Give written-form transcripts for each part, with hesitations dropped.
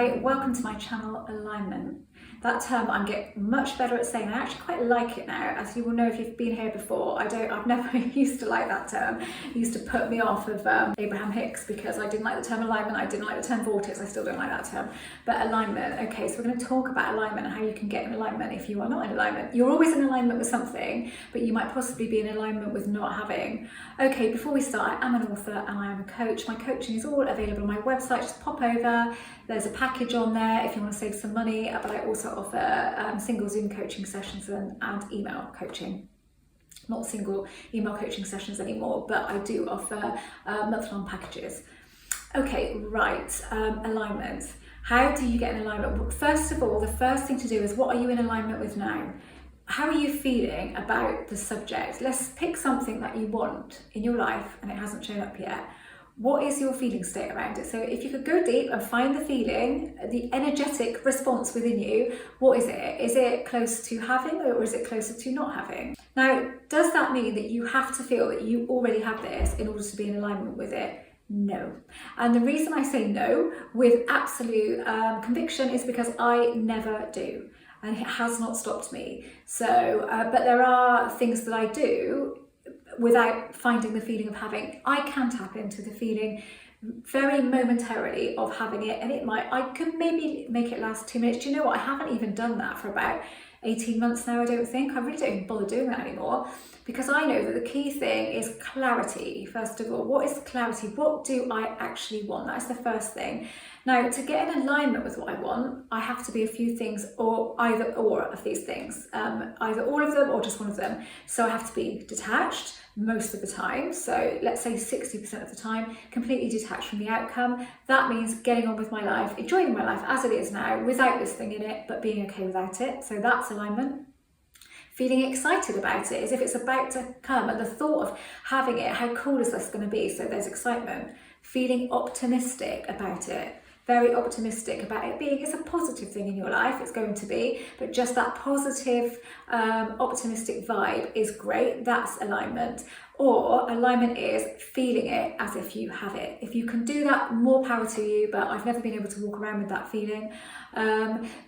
Hi, welcome to my channel, Alignment. That term I'm getting much better at saying. I actually quite like it now. As you will know if you've been here before, I've never used to like that term. It used to put me off of Abraham Hicks because I didn't like the term alignment, I didn't like the term vortex, I still don't like that term. But alignment, okay, so we're going to talk about alignment and how you can get in alignment if you are not in alignment. You're always in alignment with something, but you might possibly be in alignment with not having. Okay, before we start, I am an author and I am a coach. My coaching is all available on my website. Just pop over. There's a package on there if you want to save some money, but I also offer single Zoom coaching sessions and email coaching. Not single email coaching sessions anymore, but I do offer month-long packages. Okay, right, alignment. How do you get in alignment? First of all, the first thing to do is, what are you in alignment with now? How are you feeling about the subject? Let's pick something that you want in your life and it hasn't shown up yet. What is your feeling state around it? So if you could go deep and find the feeling, the energetic response within you, what is it? Is it close to having or is it closer to not having? Now, does that mean that you have to feel that you already have this in order to be in alignment with it? No. And the reason I say no with absolute conviction is because I never do. And it has not stopped me. So, but there are things that I do without finding the feeling of having. I can tap into the feeling very momentarily of having it, and I could maybe make it last 2 minutes. Do you know what? I haven't even done that for about 18 months now, I don't think. I really don't even bother doing that anymore because I know that the key thing is clarity. First of all, what is clarity? What do I actually want? That's the first thing. Now, to get in alignment with what I want, I have to be a few things, or either or of these things, either all of them or just one of them. So I have to be detached most of the time. So let's say 60% of the time, completely detached from the outcome. That means getting on with my life, enjoying my life as it is now, without this thing in it, but being okay without it. So that's alignment. Feeling excited about it, as if it's about to come, and the thought of having it, how cool is this going to be? So there's excitement. Feeling optimistic about it. Very optimistic about it being, it's a positive thing in your life, it's going to be, but just that positive, optimistic vibe is great. That's alignment. Or alignment is feeling it as if you have it. If you can do that, more power to you, but I've never been able to walk around with that feeling.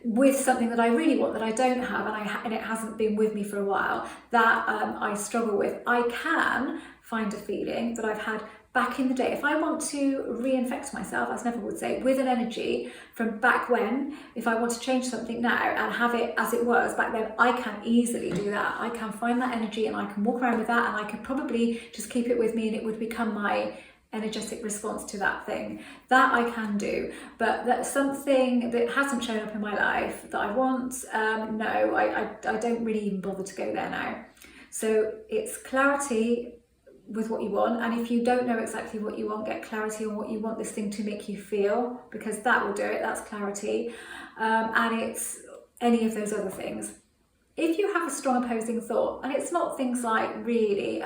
With something that I really want that I don't have, and it hasn't been with me for a while, that I struggle with. I can find a feeling that I've had back in the day. If I want to reinfect myself, as Neville would say, with an energy from back when, if I want to change something now and have it as it was back then, I can easily do that. I can find that energy and I can walk around with that, and I could probably just keep it with me and it would become my energetic response to that thing. That I can do. But that's something that hasn't shown up in my life that I want, no, I don't really even bother to go there now. So it's clarity with what you want, and if you don't know exactly what you want, get clarity on what you want this thing to make you feel, because that will do it. That's clarity. And it's any of those other things. If you have a strong opposing thought, and it's not things like really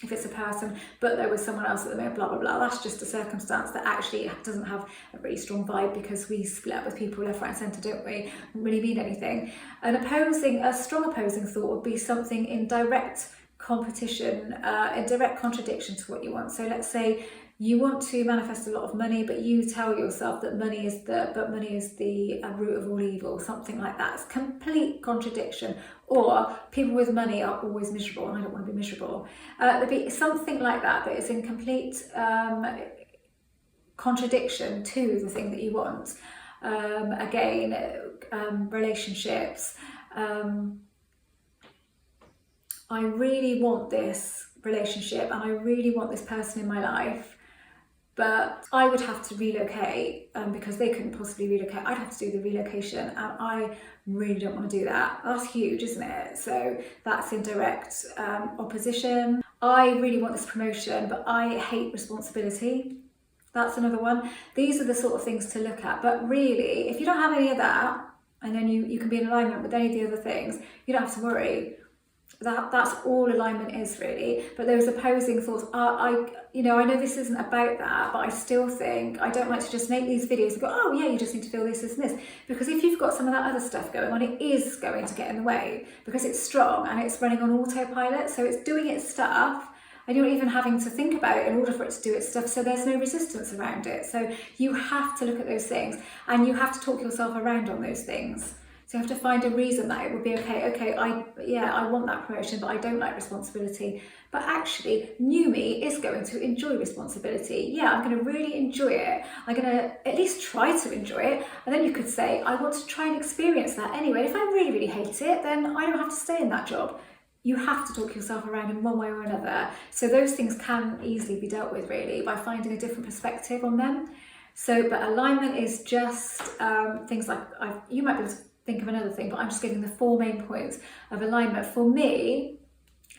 if it's a person, but there was someone else at the moment, blah blah blah, that's just a circumstance that actually doesn't have a really strong vibe, because we split up with people left, right and centre, don't we? Doesn't really mean anything. A strong opposing thought would be something in direct competition, a direct contradiction to what you want. So let's say you want to manifest a lot of money, but you tell yourself that money is the root of all evil, something like that. It's complete contradiction. Or people with money are always miserable, and I don't want to be miserable. There'd be something like that is in complete contradiction to the thing that you want. Relationships. I really want this relationship and I really want this person in my life, but I would have to relocate because they couldn't possibly relocate. I'd have to do the relocation, and I really don't want to do that. That's huge, isn't it? So that's in direct opposition. I really want this promotion, but I hate responsibility. That's another one. These are the sort of things to look at. But really, if you don't have any of that, and then you can be in alignment with any of the other things, you don't have to worry. That's all alignment is, really. But those opposing thoughts, I know this isn't about that, but I still think I don't like to just make these videos and go, oh yeah, you just need to feel this, this and this, because if you've got some of that other stuff going on, it is going to get in the way, because it's strong and it's running on autopilot, so it's doing its stuff, and you're not even having to think about it in order for it to do its stuff, so there's no resistance around it. So you have to look at those things, and you have to talk yourself around on those things. So you have to find a reason that it would be okay, I want that promotion, but I don't like responsibility. But actually, new me is going to enjoy responsibility. Yeah, I'm going to really enjoy it. I'm going to at least try to enjoy it. And then you could say, I want to try and experience that anyway. If I really, really hate it, then I don't have to stay in that job. You have to talk yourself around in one way or another. So those things can easily be dealt with, really, by finding a different perspective on them. So, but alignment is just things like, you might be able to think of another thing, but I'm just giving the 4 main points of alignment. For me,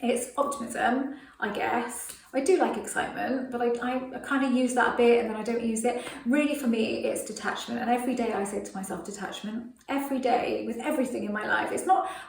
it's optimism, I guess. I do like excitement, but I kind of use that a bit and then I don't use it. Really, for me, it's detachment. And every day I say to myself, detachment. Every day, with everything in my life.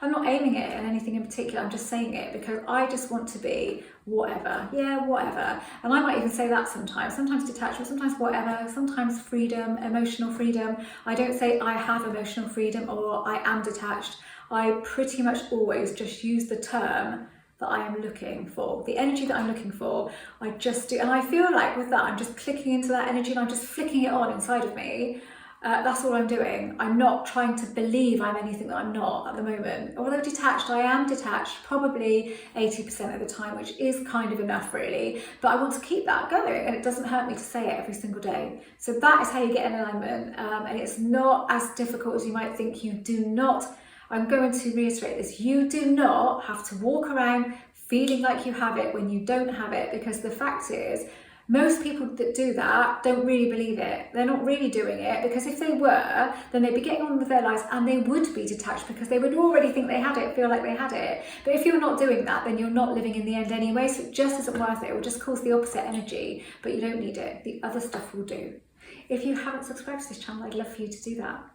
I'm not aiming it at anything in particular, I'm just saying it because I just want to be whatever. Yeah, whatever. And I might even say that sometimes. Sometimes detachment, sometimes whatever, sometimes freedom, emotional freedom. I don't say I have emotional freedom or I am detached. I pretty much always just use the term that I am looking for, the energy that I'm looking for. I just do, and I feel like with that I'm just clicking into that energy and I'm just flicking it on inside of me. That's all I'm doing. I'm not trying to believe I'm anything that I'm not at the moment. Although detached, I am detached probably 80% of the time, which is kind of enough really, but I want to keep that going and it doesn't hurt me to say it every single day. So that is how you get in alignment, and it's not as difficult as you might think. You do not, I'm going to reiterate this, you do not have to walk around feeling like you have it when you don't have it, because the fact is, most people that do that don't really believe it. They're not really doing it, because if they were, then they'd be getting on with their lives and they would be detached because they would already think they had it, feel like they had it. But if you're not doing that, then you're not living in the end anyway, so it just isn't worth it. It will just cause the opposite energy, but you don't need it. The other stuff will do. If you haven't subscribed to this channel, I'd love for you to do that.